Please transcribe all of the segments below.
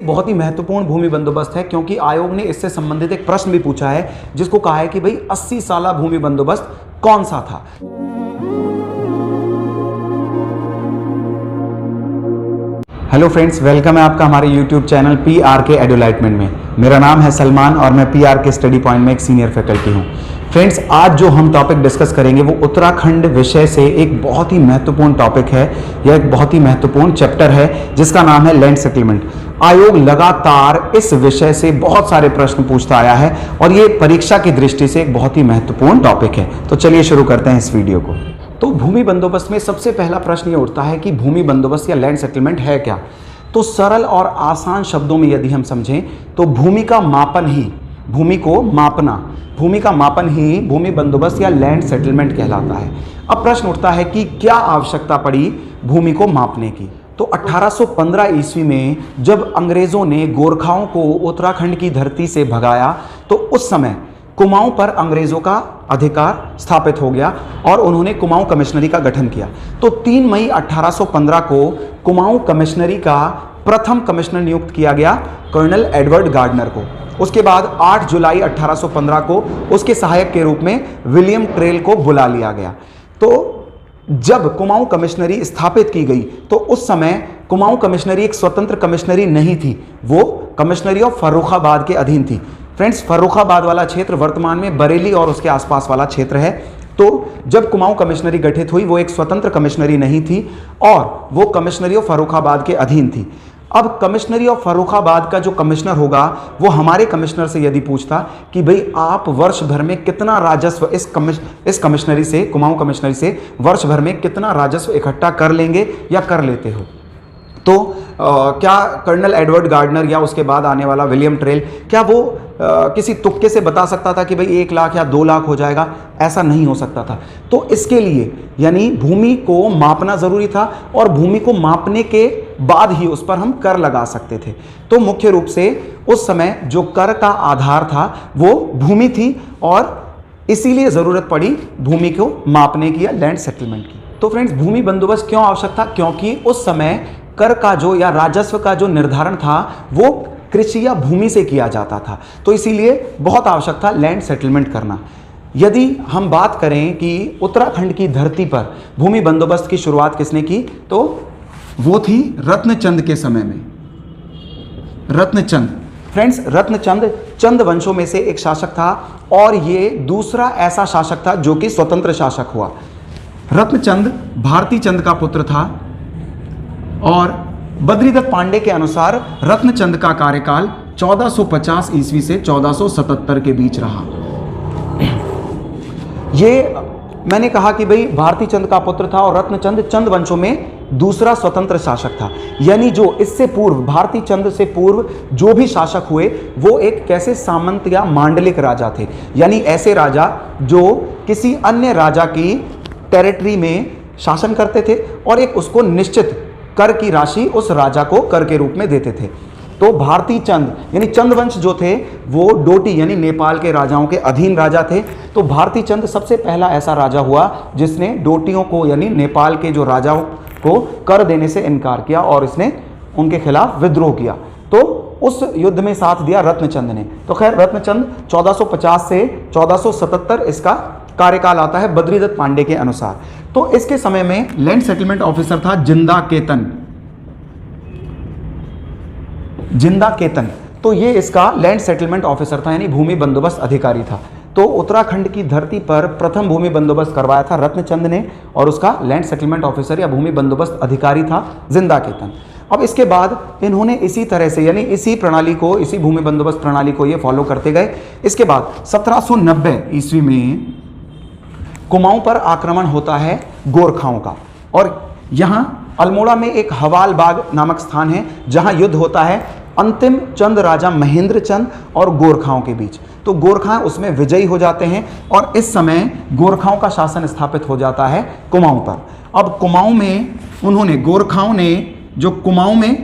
बहुत ही महत्वपूर्ण भूमि बंदोबस्त है क्योंकि आयोग ने इससे संबंधित एक प्रश्न भी पूछा है जिसको कहा है कि भाई 80 साला भूमि बंदोबस्त कौन सा था। हेलो फ्रेंड्स, वेलकम है आपका हमारे यूट्यूब चैनल PRK एडुलाइटमेंट में। मेरा नाम है सलमान और मैं PRK स्टडी पॉइंट में एक सीनियर फैकल्टी हूँ। फ्रेंड्स, आज जो हम टॉपिक डिस्कस करेंगे वो उत्तराखंड विषय से एक बहुत ही महत्वपूर्ण टॉपिक है। यह एक बहुत ही महत्वपूर्ण चैप्टर है जिसका नाम है लैंड सेटलमेंट। आयोग लगातार इस विषय से बहुत सारे प्रश्न पूछता आया है और ये परीक्षा की दृष्टि से एक बहुत ही महत्वपूर्ण टॉपिक है। तो चलिए शुरू करते हैं इस वीडियो को। तो भूमि बंदोबस्त में सबसे पहला प्रश्न ये उठता है कि भूमि बंदोबस्त या लैंड सेटलमेंट है क्या। तो सरल और आसान शब्दों में यदि हम समझें तो भूमि का मापन ही, भूमि को मापना, भूमि का मापन ही भूमि बंदोबस्त या लैंड सेटलमेंट कहलाता है। अब प्रश्न उठता है कि क्या आवश्यकता पड़ी भूमि को मापने की। तो 1815 ईस्वी में जब अंग्रेजों ने गोरखाओं को उत्तराखंड की धरती से भगाया तो उस समय कुमाऊं पर अंग्रेजों का अधिकार स्थापित हो गया और उन्होंने कुमाऊं कमिश्नरी का गठन किया। तो 3 मई 1815 को कुमाऊं कमिश्नरी का प्रथम कमिश्नर नियुक्त किया गया कर्नल एडवर्ड गार्डनर को। उसके बाद 8 जुलाई 1815 को उसके सहायक के रूप में विलियम ट्रेल को बुला लिया गया। तो जब कुमाऊं कमिश्नरी स्थापित की गई तो उस समय कुमाऊं कमिश्नरी एक स्वतंत्र कमिश्नरी नहीं थी, वो कमिश्नरी ऑफ फर्रुखाबाद के अधीन थी। फ्रेंड्स, फर्रुखाबाद वाला क्षेत्र वर्तमान में बरेली और उसके आसपास वाला क्षेत्र है। तो जब कुमाऊं कमिश्नरी गठित हुई वो एक स्वतंत्र कमिश्नरी नहीं थी और वो कमिश्नरी ऑफ फर्रुखाबाद के अधीन थी। अब कमिश्नरी ऑफ फर्रुखाबाद का जो कमिश्नर होगा वो हमारे कमिश्नर से यदि पूछता कि भाई आप वर्ष भर में कितना राजस्व इस कमिश्नरी से, कुमाऊं कमिश्नरी से वर्ष भर में कितना राजस्व इकट्ठा कर लेंगे या कर लेते हो, तो क्या कर्नल एडवर्ड गार्डनर या उसके बाद आने वाला विलियम ट्रेल क्या वो किसी तुक्के से बता सकता था कि भाई 1 लाख या 2 लाख हो जाएगा? ऐसा नहीं हो सकता था। तो इसके लिए यानी भूमि को मापना ज़रूरी था और भूमि को मापने के बाद ही उस पर हम कर लगा सकते थे। तो मुख्य रूप से उस समय जो कर का आधार था वो भूमि थी और इसीलिए ज़रूरत पड़ी भूमि को मापने की या लैंड सेटलमेंट की। तो फ्रेंड्स, भूमि बंदोबस्त क्यों आवश्यक था? क्योंकि उस समय कर का जो या राजस्व का जो निर्धारण था वो कृषि या भूमि से किया जाता था। तो इसीलिए बहुत आवश्यक था लैंड सेटलमेंट करना। यदि हम बात करें कि उत्तराखंड की धरती पर भूमि बंदोबस्त की शुरुआत किसने की, तो वो थी रत्नचंद के समय में। रत्नचंद, फ्रेंड्स, रत्नचंद चंद वंशों में से एक शासक था और ये दूसरा ऐसा शासक था जो कि स्वतंत्र शासक हुआ। रत्नचंद भारती चंद का पुत्र था और बद्रीदत्त पांडे के अनुसार रत्नचंद का कार्यकाल 1450 ईस्वी से 1477 के बीच रहा। ये मैंने कहा कि भाई भारती चंद का पुत्र था और रत्नचंद चंद वंशों में दूसरा स्वतंत्र शासक था। यानी जो इससे पूर्व, भारती चंद से पूर्व जो भी शासक हुए वो एक कैसे सामंत या मांडलिक राजा थे, यानी ऐसे राजा जो किसी अन्य राजा की टेरिटरी में शासन करते थे और एक उसको निश्चित कर की राशि उस राजा को कर के रूप में देते थे। तो भारती चंद यानी चंद वंश जो थे वो डोटी यानी नेपाल के राजाओं के अधीन राजा थे। तो भारती चंद सबसे पहला ऐसा राजा हुआ जिसने डोटियों को यानी नेपाल के जो राजाओं को कर देने से इनकार किया और इसने उनके खिलाफ विद्रोह किया। तो उस युद्ध में साथ दिया रत्नचंद ने। तो खैर, रत्नचंद 1450 से 1477 इसका कार्यकाल आता है बद्रीदत्त पांडे के अनुसार। तो इसके समय में लैंड सेटलमेंट ऑफिसर था जिंदा केतन। जिंदा केतन, तो ये इसका लैंड सेटलमेंट ऑफिसर था यानी भूमि बंदोबस्त अधिकारी था। तो उत्तराखंड की धरती पर प्रथम भूमि बंदोबस्त करवाया था रत्नचंद ने और उसका लैंड सेटलमेंट ऑफिसर या भूमि बंदोबस्त अधिकारी था जिंदा केतन। अब इसके बाद इन्होंने इसी तरह से यानी इसी प्रणाली को, इसी भूमि बंदोबस्त प्रणाली को ये फॉलो करते गए। इसके बाद 1790 ईस्वी में कुमाऊं पर आक्रमण होता है गोरखाओं का और यहाँ अल्मोड़ा में एक हवाल बाग नामक स्थान है जहाँ युद्ध होता है अंतिम चंद राजा महेंद्र चंद और गोरखाओं के बीच। तो गोरखा उसमें विजयी हो जाते हैं और इस समय गोरखाओं का शासन स्थापित हो जाता है कुमाऊं पर। अब कुमाऊं में उन्होंने, गोरखाओं ने जो कुमाऊं में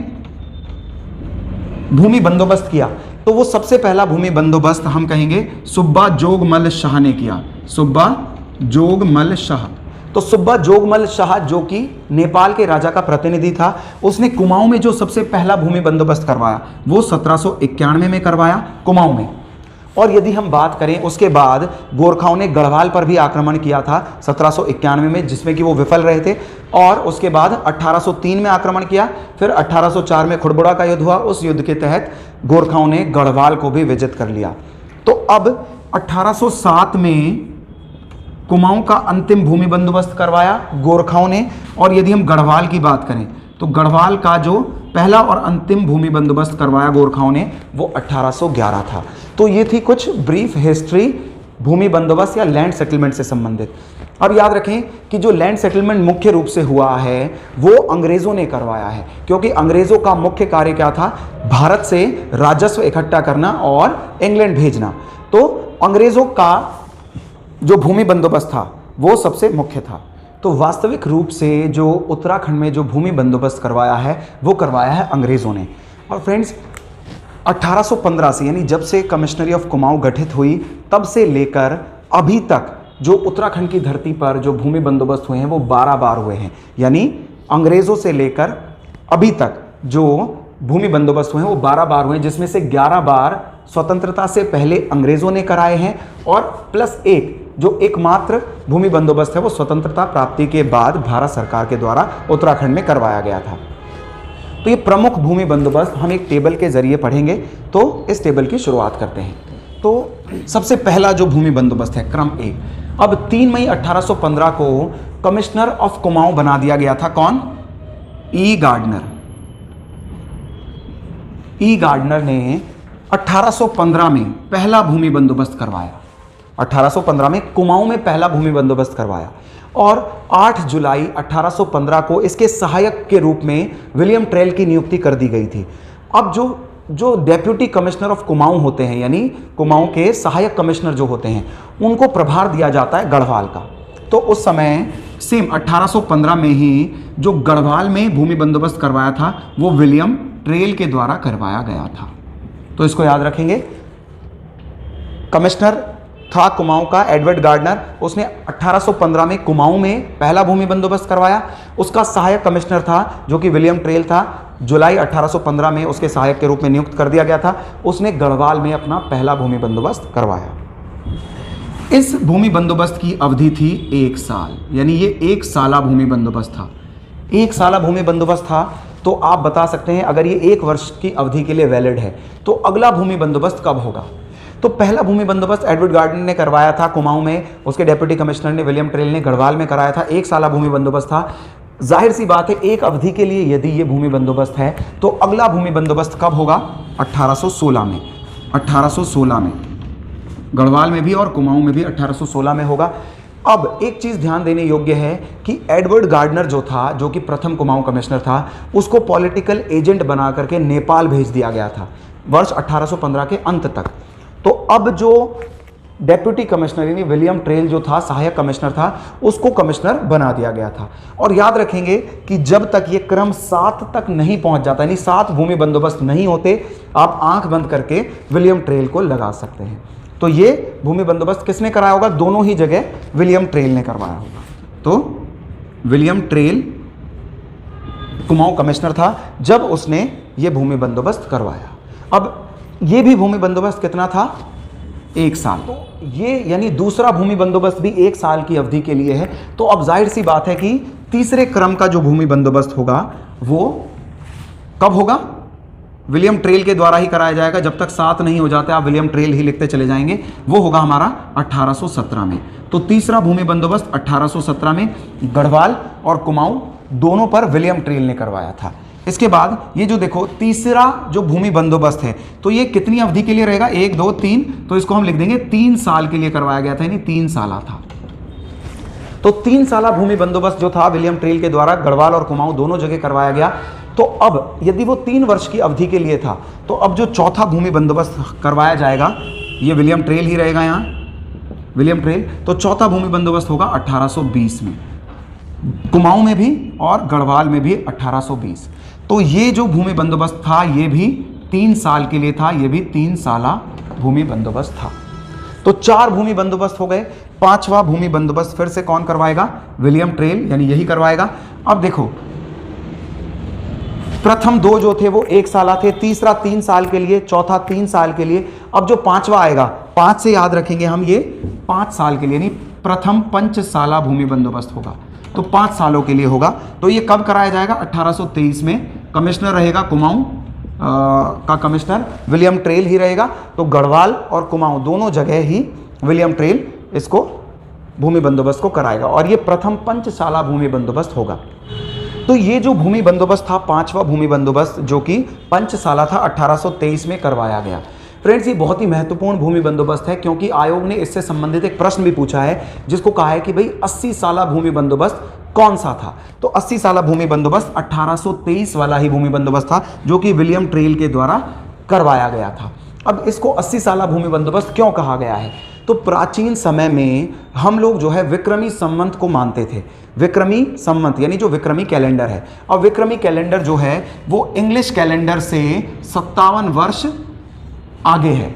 भूमि बंदोबस्त किया तो वो सबसे पहला भूमि बंदोबस्त हम कहेंगे सुब्बा जोगमल शाह ने किया। सुब्बा जोगमल शाह। तो सुब्बा जोगमल शाह, जो कि नेपाल के राजा का प्रतिनिधि था, उसने कुमाऊं में जो सबसे पहला भूमि बंदोबस्त करवाया वो 1791 में करवाया कुमाऊं में। और यदि हम बात करें उसके बाद गोरखाओं ने गढ़वाल पर भी आक्रमण किया था 1791 में, जिसमें कि वो विफल रहे थे। और उसके बाद 1803 में आक्रमण किया, फिर 1804 में खुड़बुड़ा का युद्ध हुआ। उस युद्ध के तहत गोरखाओं ने गढ़वाल को भी विजित कर लिया। तो अब 1807 में कुमाऊं का अंतिम भूमि बंदोबस्त करवाया गोरखाओं ने। और यदि हम गढ़वाल की बात करें तो गढ़वाल का जो पहला और अंतिम भूमि बंदोबस्त करवाया गोरखाओं ने वो 1811 था। तो ये थी कुछ ब्रीफ हिस्ट्री भूमि बंदोबस्त या लैंड सेटलमेंट से संबंधित। अब याद रखें कि जो लैंड सेटलमेंट मुख्य रूप से हुआ है वो अंग्रेजों ने करवाया है, क्योंकि अंग्रेजों का मुख्य कार्य क्या था? भारत से राजस्व इकट्ठा करना और इंग्लैंड भेजना। तो अंग्रेजों का जो भूमि बंदोबस्त था वो सबसे मुख्य था। तो वास्तविक रूप से जो उत्तराखंड में जो भूमि बंदोबस्त करवाया है वो करवाया है अंग्रेजों ने। और फ्रेंड्स 1815 से, यानी जब से कमिश्नरी ऑफ कुमाऊं गठित हुई तब से लेकर अभी तक जो उत्तराखंड की धरती पर जो भूमि बंदोबस्त हुए हैं वो 12 बार हुए हैं। यानी अंग्रेजों से लेकर अभी तक जो भूमि बंदोबस्त हुए हैं वो 12 बार हुए हैं, जिसमें से 11 बार स्वतंत्रता से पहले अंग्रेजों ने कराए हैं और प्लस एक जो एकमात्र भूमि बंदोबस्त है वो स्वतंत्रता प्राप्ति के बाद भारत सरकार के द्वारा उत्तराखंड में करवाया गया था। तो ये प्रमुख भूमि बंदोबस्त हम एक टेबल के जरिए पढ़ेंगे। तो इस टेबल की शुरुआत करते हैं। तो सबसे पहला जो भूमि बंदोबस्त है क्रम ए। अब 3 मई 1815 को कमिश्नर ऑफ कुमाऊं बना दिया गया था। कौन? ई गार्डनर। ई गार्डनर ने 1815 में पहला भूमि बंदोबस्त करवाया। 1815 में कुमाऊं में पहला भूमि बंदोबस्त करवाया और 8 जुलाई 1815 को इसके सहायक के रूप में विलियम ट्रेल की नियुक्ति कर दी गई थी। अब जो डेप्यूटी कमिश्नर ऑफ कुमाऊं होते हैं, यानी कुमाऊं के सहायक कमिश्नर जो होते हैं, उनको प्रभार दिया जाता है गढ़वाल का। तो उस समय सेम 1815 में ही जो गढ़वाल में भूमि बंदोबस्त करवाया था वो विलियम ट्रेल के द्वारा करवाया गया था। तो इसको याद रखेंगे। कमिश्नर था कुमाऊं का एडवर्ड गार्डनर, उसने 1815 में कुमाऊं में पहला भूमि बंदोबस्त करवाया। उसका सहायक कमिश्नर था जो कि विलियम ट्रेल था, जुलाई 1815 में उसके सहायक के रूप में नियुक्त कर दिया गया था। उसने गढ़वाल में अपना पहला भूमि बंदोबस्त करवाया। इस भूमि बंदोबस्त की अवधि थी 1 साल, यानी ये 1 साला भूमि बंदोबस्त था। 1 साला भूमि बंदोबस्त था। तो आप बता सकते हैं अगर ये 1 वर्ष की अवधि के लिए वैलिड है तो अगला भूमि बंदोबस्त कब होगा? तो पहला भूमि बंदोबस्त एडवर्ड गार्डनर ने करवाया था कुमाऊं में, उसके डेप्यूटी कमिश्नर ने विलियम ट्रेल ने गढ़वाल में कराया था। 1 साला भूमि बंदोबस्त था। जाहिर सी बात है एक अवधि के लिए यदि ये भूमि बंदोबस्त है तो अगला भूमि बंदोबस्त कब होगा? 1816 में। 1816 में गढ़वाल में भी और कुमाऊं में भी 1816 में होगा। अब एक चीज़ ध्यान देने योग्य है कि एडवर्ड गार्डनर जो था, जो कि प्रथम कुमाऊं कमिश्नर था, उसको पॉलिटिकल एजेंट बना करके नेपाल भेज दिया गया था वर्ष 1815 के अंत तक। तो अब जो डेप्यूटी कमिश्नर यानी विलियम ट्रेल जो था, सहायक कमिश्नर था, उसको कमिश्नर बना दिया गया था। और याद रखेंगे कि जब तक ये क्रम 7 तक नहीं पहुंच जाता, यानी 7 भूमि बंदोबस्त नहीं होते, आप आंख बंद करके विलियम ट्रेल को लगा सकते हैं। तो ये भूमि बंदोबस्त किसने कराया होगा? दोनों ही जगह विलियम ट्रेल ने करवाया होगा। तो विलियम ट्रेल कुमाऊं कमिश्नर था जब उसने ये भूमि बंदोबस्त करवाया। अब ये भी भूमि बंदोबस्त कितना था? 1 साल। तो ये यानी दूसरा भूमि बंदोबस्त भी 1 साल की अवधि के लिए है। तो अब जाहिर सी बात है कि तीसरे क्रम का जो भूमि बंदोबस्त होगा वो कब होगा? विलियम ट्रेल के द्वारा ही कराया जाएगा। जब तक 7 नहीं हो जाते आप विलियम ट्रेल ही लिखते चले जाएंगे। वो होगा हमारा 1817 में। तो तीसरा भूमि बंदोबस्त 1817 में गढ़वाल और कुमाऊं दोनों पर विलियम ट्रेल ने करवाया था। इसके बाद ये जो देखो तीसरा जो भूमि बंदोबस्त है तो ये कितनी अवधि के लिए रहेगा? 1 2 3, तो इसको हम लिख देंगे 3 साल के लिए करवाया गया था, यानी 3 साला था। तो 3 साला भूमि बंदोबस्त जो था विलियम ट्रेल के द्वारा गढ़वाल और कुमाऊं दोनों जगह करवाया गया। तो अब यदि वो 3 वर्ष की अवधि के लिए था तो अब जो चौथा भूमि बंदोबस्त करवाया जाएगा ये विलियम ट्रेल ही रहेगा। यहाँ विलियम ट्रेल। तो चौथा भूमि बंदोबस्त होगा 1820 में, कुमाऊं में भी और गढ़वाल में भी 1820। तो ये जो भूमि बंदोबस्त था ये भी 3 साल के लिए था, ये भी 3 साला भूमि बंदोबस्त था। तो 4 भूमि बंदोबस्त हो गए। पांचवा भूमि बंदोबस्त फिर से कौन करवाएगा? विलियम ट्रेल, यानी यही करवाएगा। अब देखो, प्रथम दो जो थे वो 1 साल थे, तीसरा 3 साल के लिए, चौथा 3 साल के लिए। अब जो पांचवा आएगा, 5 से याद रखेंगे हम, ये 5 साल के लिए, नहीं, प्रथम पंचसाला भूमि बंदोबस्त होगा, तो 5 सालों के लिए होगा। तो ये कब कराया जाएगा? 1823 में। कमिश्नर रहेगा कुमाऊं का कमिश्नर विलियम ट्रेल ही रहेगा। तो गढ़वाल और कुमाऊं दोनों जगह ही विलियम ट्रेल इसको भूमि बंदोबस्त को कराएगा, और ये प्रथम पंचसाला भूमि बंदोबस्त होगा। तो ये जो भूमि बंदोबस्त था, पांचवा भूमि बंदोबस्त, जो कि पंचसाला था, 1823 में करवाया गया। फ्रेंड्स, ये बहुत ही महत्वपूर्ण भूमि बंदोबस्त है, क्योंकि आयोग ने इससे संबंधित एक प्रश्न भी पूछा है, जिसको कहा है कि भाई 80 साला भूमि बंदोबस्त कौन सा था? तो 80 साला भूमि बंदोबस्त 1823 वाला ही भूमि बंदोबस्त था, जो कि विलियम ट्रेल के द्वारा करवाया गया था। अब इसको 80 साला भूमि बंदोबस्त क्यों कहा गया है? तो प्राचीन समय में हम लोग जो है विक्रमी संवत को मानते थे। विक्रमी संवत यानी जो विक्रमी कैलेंडर है, और विक्रमी कैलेंडर जो है वो इंग्लिश कैलेंडर से 57 वर्ष आगे है।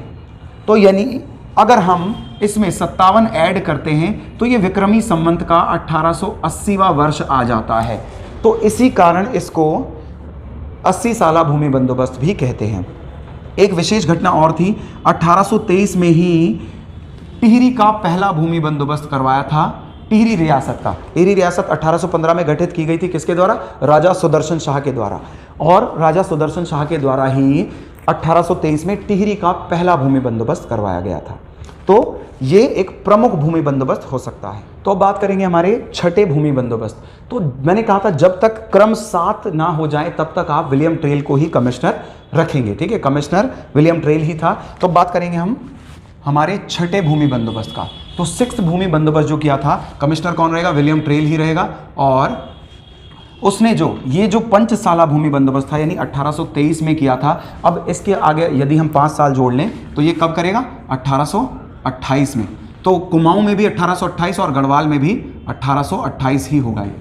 तो यानी अगर हम इसमें 57 ऐड करते हैं तो ये विक्रमी संवत का 1880वां वर्ष आ जाता है। तो इसी कारण इसको 80 साला भूमि बंदोबस्त भी कहते हैं। एक विशेष घटना और थी, 1823 में ही टिहरी का पहला भूमि बंदोबस्त करवाया था, टिहरी रियासत का। टिहरी रियासत 1815 में गठित की गई थी, किसके द्वारा? राजा सुदर्शन शाह के द्वारा। और राजा सुदर्शन शाह के द्वारा ही 1823 में टिहरी का पहला भूमि बंदोबस्त करवाया गया था। तो ये एक प्रमुख भूमि बंदोबस्त हो सकता है। तो अब बात करेंगे हमारे छठे भूमि बंदोबस्त। तो मैंने कहा था जब तक क्रम 7 ना हो जाए तब तक आप विलियम ट्रेल को ही कमिश्नर रखेंगे, ठीक है? कमिश्नर विलियम ट्रेल ही था। तो बात करेंगे हम हमारे छठे भूमि बंदोबस्त का। तो 6th भूमि बंदोबस्त जो किया था, कमिश्नर कौन रहेगा? विलियम ट्रेल ही रहेगा। और उसने ये जो पंचसाला भूमि बंदोबस्त था, यानी 1823 में किया था। अब इसके आगे यदि हम 5 साल जोड़ लें तो ये कब करेगा? 1828 में। तो कुमाऊं में भी 1828 और गढ़वाल में भी 1828 ही होगा ये।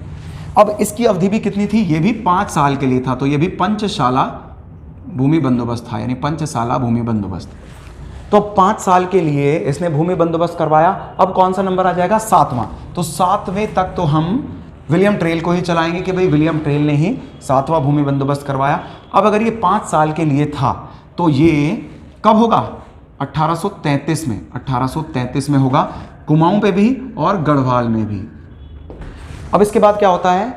अब इसकी अवधि भी कितनी थी? ये भी 5 साल के लिए था। तो ये भी पंचसाला भूमि बंदोबस्त था, यानी पंचसाला भूमि बंदोबस्त। तो 5 साल के लिए इसने भूमि बंदोबस्त करवाया। अब कौन सा नंबर आ जाएगा? 7वां। तो 7वें तक तो हम विलियम ट्रेल को ही चलाएंगे कि भाई विलियम ट्रेल ने ही 7वां भूमि बंदोबस्त करवाया। अब अगर ये 5 साल के लिए था तो ये कब होगा? 1833 में। 1833 में होगा, कुमाऊं पे भी और गढ़वाल में भी। अब इसके बाद क्या होता है?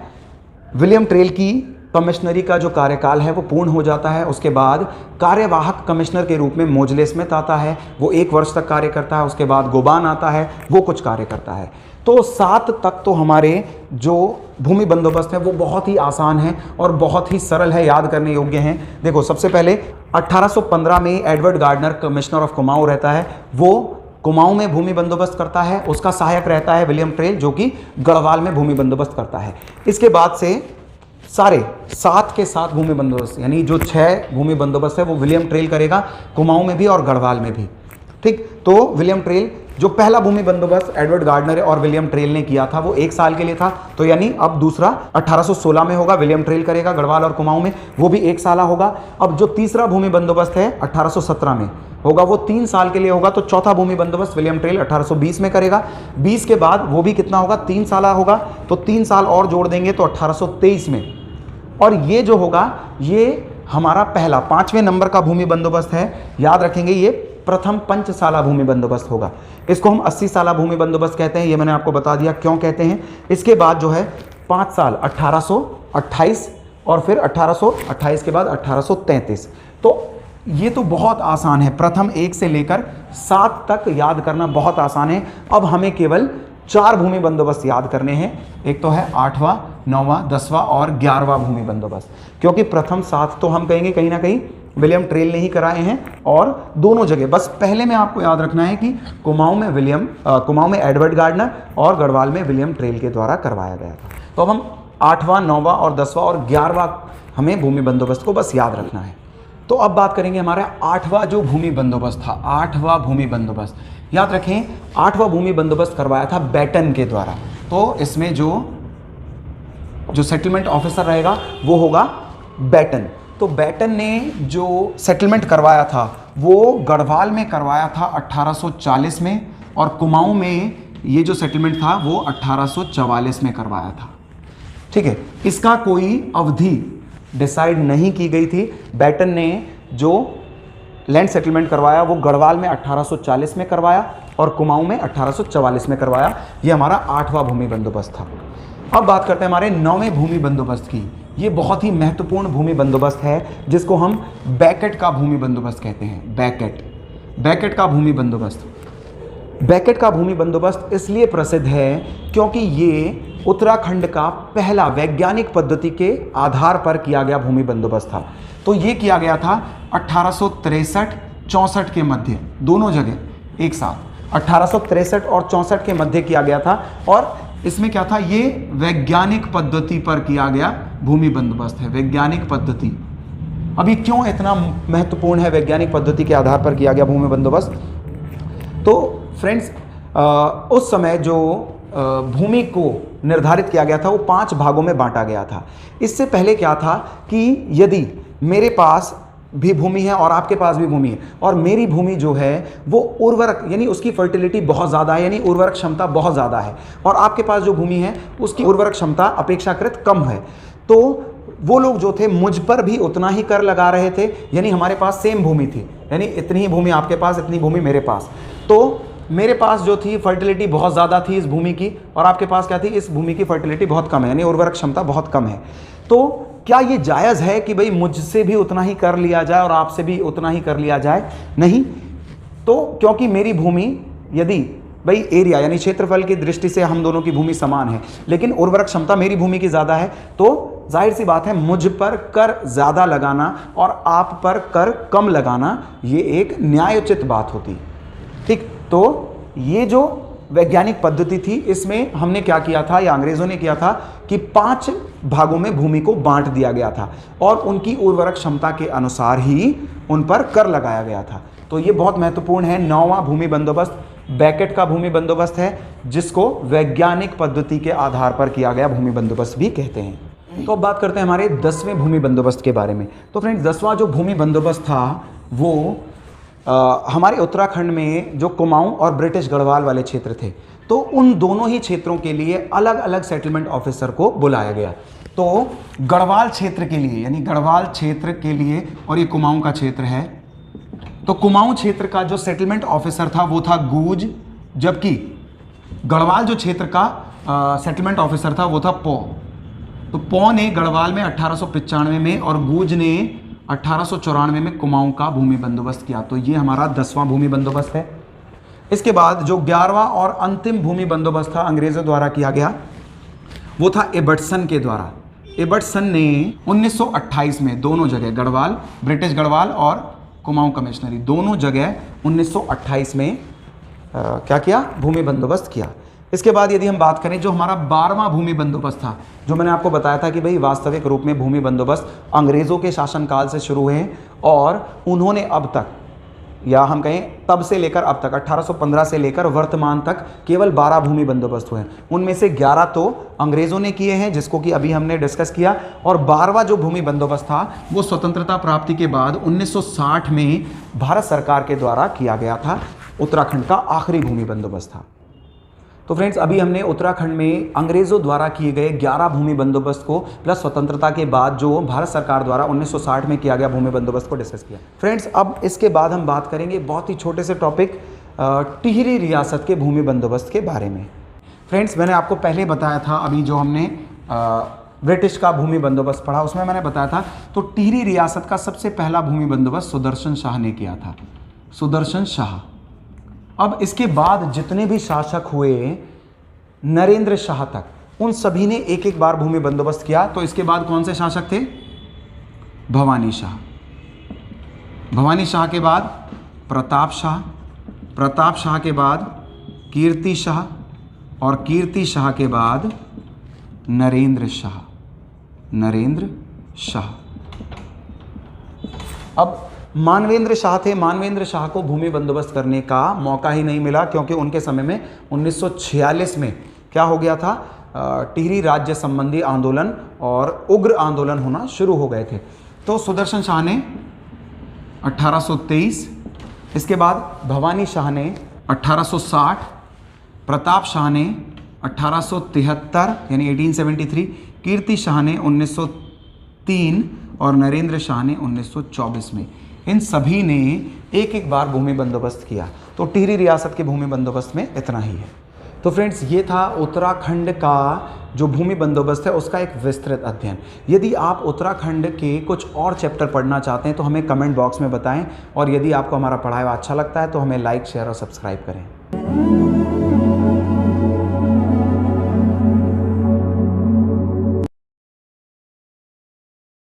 विलियम ट्रेल की कमिश्नरी का जो कार्यकाल है वो पूर्ण हो जाता है। उसके बाद कार्यवाहक कमिश्नर के रूप में मोजले स्मिथ आता है, वो 1 वर्ष तक कार्य करता है। उसके बाद गोबान आता है, वो कुछ कार्य करता है। तो 7 तक तो हमारे जो भूमि बंदोबस्त है वो बहुत ही आसान है और बहुत ही सरल है, याद करने योग्य हैं। देखो, सबसे पहले 1815 में Edward Gardner commissioner of Kumaon रहता है, वो कुमाऊं में भूमि बंदोबस्त करता है। उसका सहायक रहता है विलियम ट्रेल, जो कि गढ़वाल में भूमि बंदोबस्त करता है। इसके बाद से सारे 7 के 7 भूमि बंदोबस्त, यानी जो 6 भूमि बंदोबस्त है वो विलियम ट्रेल करेगा, कुमाऊं में भी और गढ़वाल में भी। ठीक, तो विलियम ट्रेल जो पहला भूमि बंदोबस्त एडवर्ड गार्डनर और विलियम ट्रेल ने किया था वो 1 साल के लिए था। तो यानी अब दूसरा 1816 में होगा, विलियम ट्रेल करेगा गढ़वाल और कुमाऊं में, वो भी 1 साल होगा। अब जो तीसरा भूमि बंदोबस्त है 1817 में होगा, वो 3 साल के लिए होगा। तो चौथा भूमि बंदोबस्त विलियम ट्रेल 1820 में करेगा। 20 के बाद वो भी कितना होगा? 3 साल होगा। तो 3 साल और जोड़ देंगे तो 1823 में। और ये जो होगा ये हमारा पहला 5वें नंबर का भूमि बंदोबस्त है। याद रखेंगे, ये प्रथम पंचसाला भूमि बंदोबस्त होगा। इसको हम 80 साला भूमि बंदोबस्त कहते हैं, ये मैंने आपको बता दिया क्यों कहते हैं। इसके बाद जो है 5 साल 1828 और फिर 1828 के बाद 1833। तो ये तो बहुत आसान है, प्रथम 1 से लेकर 7 तक याद करना बहुत आसान है। अब हमें केवल 4 भूमि बंदोबस्त याद करने हैं। एक तो है 8वां, 9वां, 10वां और 11वां भूमि बंदोबस्त, क्योंकि प्रथम 7 तो हम कहेंगे कहीं ना कहीं विलियम ट्रेल ने ही कराए हैं, और दोनों जगह बस पहले में आपको याद रखना है कि कुमाऊं में एडवर्ड गार्डनर और गढ़वाल में विलियम ट्रेल के द्वारा करवाया गया था। तो अब हम 8वां, 9वां और 10वां और 11वां हमें भूमि बंदोबस्त को बस याद रखना है। तो अब बात करेंगे हमारा 8वां जो भूमि बंदोबस्त था। 8वां भूमि बंदोबस्त याद रखें, 8वां भूमि बंदोबस्त करवाया था बैटन के द्वारा। तो इसमें जो सेटलमेंट ऑफिसर रहेगा वो होगा बैटन। तो बैटन ने जो सेटलमेंट करवाया था वो गढ़वाल में करवाया था 1840 में, और कुमाऊं में ये जो सेटलमेंट था वो 1844 में करवाया था। ठीक है, इसका कोई अवधि डिसाइड नहीं की गई थी। बैटन ने जो लैंड सेटलमेंट करवाया वो गढ़वाल में 1840 में करवाया और कुमाऊं में 1844 में करवाया। ये हमारा 8वां भूमि बंदोबस्त था। अब बात करते हैं हमारे 9वें भूमि बंदोबस्त की। ये बहुत ही महत्वपूर्ण भूमि बंदोबस्त है जिसको हम बैकेट का भूमि बंदोबस्त कहते हैं। बैकेट का भूमि बंदोबस्त। बैकेट का भूमि बंदोबस्त इसलिए प्रसिद्ध है क्योंकि ये उत्तराखंड का पहला वैज्ञानिक पद्धति के आधार पर किया गया भूमि बंदोबस्त था। तो ये किया गया था 1863-64 के मध्य, दोनों जगह एक साथ 1863 और 64 के मध्य किया गया था। और इसमें क्या था, ये वैज्ञानिक पद्धति पर किया गया भूमि बंदोबस्त है। वैज्ञानिक पद्धति अभी क्यों इतना महत्वपूर्ण है, वैज्ञानिक पद्धति के आधार पर किया गया भूमि बंदोबस्त? तो फ्रेंड्स, उस समय जो भूमि को निर्धारित किया गया था वो 5 भागों में बांटा गया था। इससे पहले क्या था कि यदि मेरे पास भी भूमि है और आपके पास भी भूमि है और मेरी भूमि जो है वो उर्वरक यानी उसकी फर्टिलिटी बहुत ज़्यादा है, यानी उर्वरक क्षमता बहुत ज़्यादा है, और आपके पास जो भूमि है उसकी उर्वरक क्षमता अपेक्षाकृत कम है, तो वो लोग जो थे मुझ पर भी उतना ही कर लगा रहे थे। यानी हमारे पास सेम भूमि थी, यानी इतनी ही भूमि आपके पास, इतनी भूमि मेरे पास। तो मेरे पास जो थी फर्टिलिटी बहुत ज़्यादा थी इस भूमि की, और आपके पास क्या थी, इस भूमि की फर्टिलिटी बहुत कम है, यानी उर्वरक क्षमता बहुत कम है। तो क्या ये जायज़ है कि भाई मुझसे भी उतना ही कर लिया जाए और आपसे भी उतना ही कर लिया जाए? नहीं। तो क्योंकि मेरी भूमि, यदि भाई एरिया यानी क्षेत्रफल की दृष्टि से हम दोनों की भूमि समान है, लेकिन उर्वरक क्षमता मेरी भूमि की ज़्यादा है, तो जाहिर सी बात है मुझ पर कर ज़्यादा लगाना और आप पर कर कम लगाना ये एक न्यायोचित बात होती। ठीक, तो ये जो वैज्ञानिक पद्धति थी इसमें हमने क्या किया था, या अंग्रेजों ने किया था कि 5 भागों में भूमि को बांट दिया गया था और उनकी उर्वरक क्षमता के अनुसार ही उन पर कर लगाया गया था। तो ये बहुत महत्वपूर्ण है। 9वां भूमि बंदोबस्त बैकेट का भूमि बंदोबस्त है, जिसको वैज्ञानिक पद्धति के आधार पर किया गया भूमि बंदोबस्त भी कहते हैं। तो अब बात करते हैं हमारे 10वें भूमि बंदोबस्त के बारे में। तो फ्रेंड्स, 10वां जो भूमि बंदोबस्त था वो हमारे उत्तराखंड में जो कुमाऊं और ब्रिटिश गढ़वाल वाले क्षेत्र थे, तो उन दोनों ही क्षेत्रों के लिए अलग अलग सेटलमेंट ऑफिसर को बुलाया गया। तो गढ़वाल क्षेत्र के लिए, यानी गढ़वाल क्षेत्र के लिए, और ये कुमाऊं का क्षेत्र है, तो कुमाऊं क्षेत्र का जो सेटलमेंट ऑफिसर था वो था गूज, जबकि गढ़वाल जो क्षेत्र का सेटलमेंट ऑफिसर था वो था पौ। तो पौ ने गढ़वाल में 1895 में और गूज ने 1894 में कुमाऊं का भूमि बंदोबस्त किया। तो ये हमारा 10वां भूमि बंदोबस्त है। इसके बाद जो 11वां और अंतिम भूमि बंदोबस्त था अंग्रेजों द्वारा किया गया वो था एबर्टसन के द्वारा। एबर्टसन ने 1928 में दोनों जगह, गढ़वाल, ब्रिटिश गढ़वाल और कुमाऊं कमिश्नरी, दोनों जगह 1928 में क्या किया, भूमि बंदोबस्त किया। इसके बाद यदि हम बात करें जो हमारा 12वां भूमि बंदोबस्त था, जो मैंने आपको बताया था कि भाई वास्तविक रूप में भूमि बंदोबस्त अंग्रेज़ों के शासनकाल से शुरू हुए और उन्होंने अब तक, या हम कहें तब से लेकर अब तक 1815 से लेकर वर्तमान तक केवल 12 भूमि बंदोबस्त हुए हैं। उनमें से 11 तो अंग्रेज़ों ने किए हैं, जिसको कि अभी हमने डिस्कस किया, और 12वां जो भूमि बंदोबस्त था वो स्वतंत्रता प्राप्ति के बाद 1960 में भारत सरकार के द्वारा किया गया था। उत्तराखंड का आखिरी भूमि बंदोबस्त था। तो फ्रेंड्स, अभी हमने उत्तराखंड में अंग्रेज़ों द्वारा किए गए 11 भूमि बंदोबस्त को प्लस स्वतंत्रता के बाद जो भारत सरकार द्वारा 1960 में किया गया भूमि बंदोबस्त को डिस्कस किया। फ्रेंड्स, अब इसके बाद हम बात करेंगे बहुत ही छोटे से टॉपिक टिहरी रियासत के भूमि बंदोबस्त के बारे में। फ्रेंड्स, मैंने आपको पहले बताया था, अभी जो हमने ब्रिटिश का भूमि बंदोबस्त पढ़ा उसमें मैंने बताया था, तो टिहरी रियासत का सबसे पहला भूमि बंदोबस्त सुदर्शन शाह ने किया था। सुदर्शन शाह। अब इसके बाद जितने भी शासक हुए नरेंद्र शाह तक, उन सभी ने एक एक बार भूमि बंदोबस्त किया। तो इसके बाद कौन से शासक थे? भवानी शाह। भवानी शाह के बाद प्रताप शाह, प्रताप शाह के बाद कीर्ति शाह, और कीर्ति शाह के बाद नरेंद्र शाह। नरेंद्र शाह। अब मानवेंद्र शाह थे। मानवेंद्र शाह को भूमि बंदोबस्त करने का मौका ही नहीं मिला, क्योंकि उनके समय में 1946 में क्या हो गया था, टिहरी राज्य संबंधी आंदोलन और उग्र आंदोलन होना शुरू हो गए थे। तो सुदर्शन शाह ने 1823, इसके बाद भवानी शाह ने 1860, प्रताप शाह ने 1873 यानी 1873, कीर्ति शाह ने 1903 और नरेंद्र शाह ने 1924 में। इन सभी ने एक एक बार भूमि बंदोबस्त किया। तो टिहरी रियासत के भूमि बंदोबस्त में इतना ही है। तो फ्रेंड्स, ये था उत्तराखंड का जो भूमि बंदोबस्त है उसका एक विस्तृत अध्ययन। यदि आप उत्तराखंड के कुछ और चैप्टर पढ़ना चाहते हैं तो हमें कमेंट बॉक्स में बताएं, और यदि आपको हमारा पढ़ाया अच्छा लगता है तो हमें लाइक, शेयर और सब्सक्राइब करें।